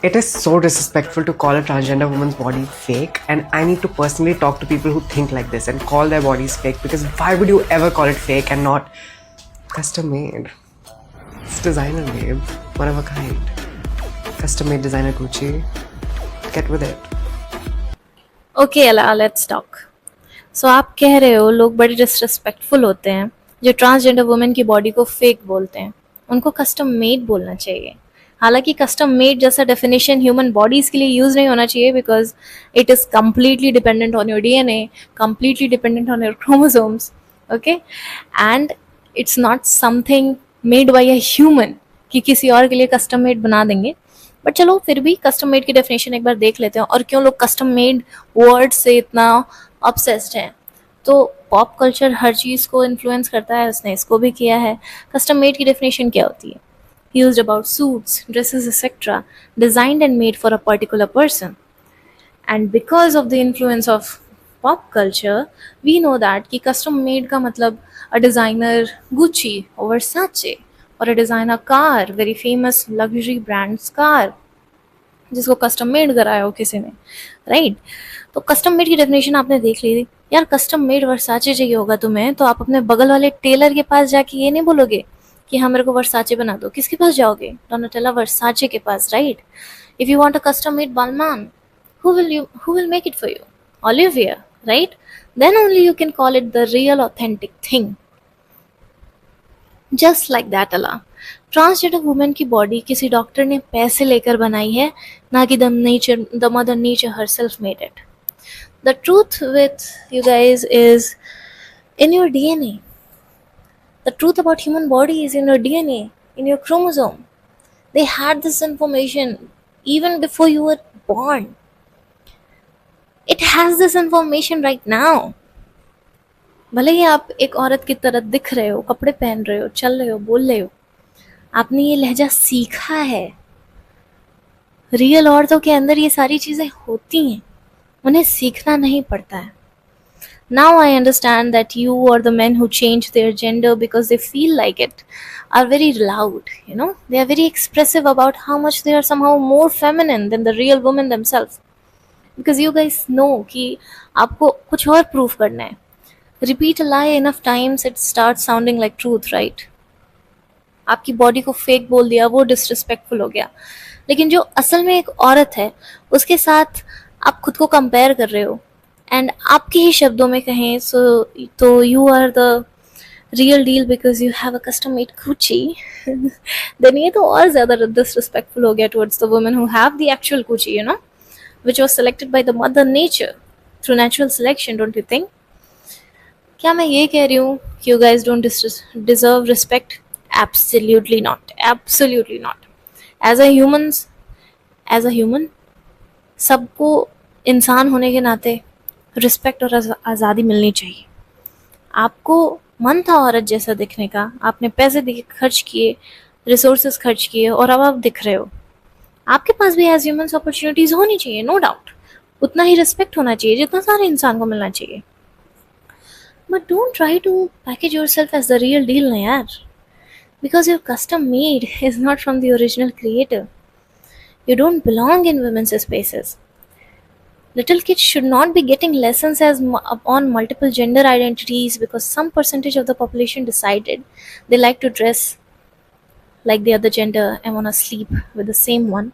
It is so disrespectful to call a transgender woman's body fake, and I need to personally talk to people who think like this and call their bodies fake, because why would you ever call it fake and not custom made? It's designer, babe. One of a kind. Custom made designer Gucci. Get with it. Okay अला, let's talk. सो आप कह रहे हो लोग बड़े disrespectful होते हैं जो ट्रांसजेंडर वुमेन की बॉडी को फेक बोलते हैं. उनको कस्टम मेड बोलना चाहिए. हालांकि कस्टम मेड जैसा डेफिनेशन ह्यूमन बॉडीज के लिए यूज नहीं होना चाहिए, because it is completely dependent on your DNA, completely dependent on your chromosomes. Okay, and it's not something made by a human कि किसी और के लिए कस्टम मेड बना देंगे. बट चलो फिर भी कस्टम मेड की डेफिनेशन एक बार देख लेते हैं, और क्यों लोग कस्टम मेड वर्ड से इतना ऑब्सेस्ड हैं. तो पॉप कल्चर हर चीज़ को इन्फ्लुएंस करता है, उसने इसको भी किया है. कस्टम मेड की डेफिनेशन क्या होती है? Used about suits, dresses etcetera, designed and made for a particular person. And because of the influence of pop culture we know that कि कस्टम मेड का मतलब अ डिज़ाइनर गुची और Versace, और a designer car, very famous luxury brands car, जिसको custom made कराया हो किसी ने, राइट? तो कस्टम मेड की डेफिनेशन आपने देख ली थी. यार कस्टम मेड वर्साचे चाहिए होगा तुम्हें, तो आप अपने बगल वाले टेलर के पास जाके ये नहीं बोलोगे कि हाँ मेरे को वर्साचे बना दो. किसके पास जाओगे? डोनाटेला वर्साचे के पास, right? If you want a custom made Balmain, who will make it for you? Olivia, right? Then only you can call it the real authentic thing. Just like that अला, transgender women की body किसी doctor ने पैसे लेकर बनाई है, ना कि the mother nature herself made it. The truth with you guys is in your DNA. The truth about human body is in your DNA, in your chromosome. They had this information even before you were born. It has this information right now. भले ही आप एक औरत की तरह दिख रहे हो, कपड़े पहन रहे हो, चल रहे हो, बोल रहे हो, आपने ये लहजा सीखा है. रियल औरतों के अंदर ये सारी चीज़ें होती हैं, उन्हें सीखना नहीं पड़ता है. Now I understand that you or the men who change their gender because they feel like it are very loud, you know. They are very expressive about how much they are somehow more feminine than the real women themselves. Because you guys know कि आपको कुछ और proof करना है. Repeat a lie enough times it starts sounding like truth, right? आपकी body को fake बोल दिया, वो डिसरिस्पेक्टफुल हो गया. लेकिन जो असल में एक औरत है उसके साथ आप खुद को कंपेयर कर रहे हो, एंड आपके ही शब्दों में कहें तो you are the real deal because you have a custom made Gucci, then ये तो और ज़्यादा डिसरिस्पेक्टफुल हो गया towards the women who have the actual Gucci, you know, which was selected by the mother nature through natural selection, don't you think? क्या मैं ये कह रही हूँ कि you guys don't deserve respect? Absolutely not. Absolutely not. As a human, सबको इंसान होने के नाते रिस्पेक्ट और आज़ादी मिलनी चाहिए. आपको मन था औरत जैसा दिखने का, आपने पैसे खर्च किए, रिसोर्सेज खर्च किए, और अब आप दिख रहे हो. आपके पास भी एज ह्यूमंस अपॉर्चुनिटीज़ होनी चाहिए, नो डाउट. उतना ही रिस्पेक्ट होना चाहिए जितना सारे इंसान को मिलना चाहिए. But don't try to package yourself as the real deal ना यार, because your custom made is not from the original creator. You don't belong in women's spaces. Little kids should not be getting lessons on multiple gender identities because some percentage of the population decided they like to dress like the other gender and want to sleep with the same one.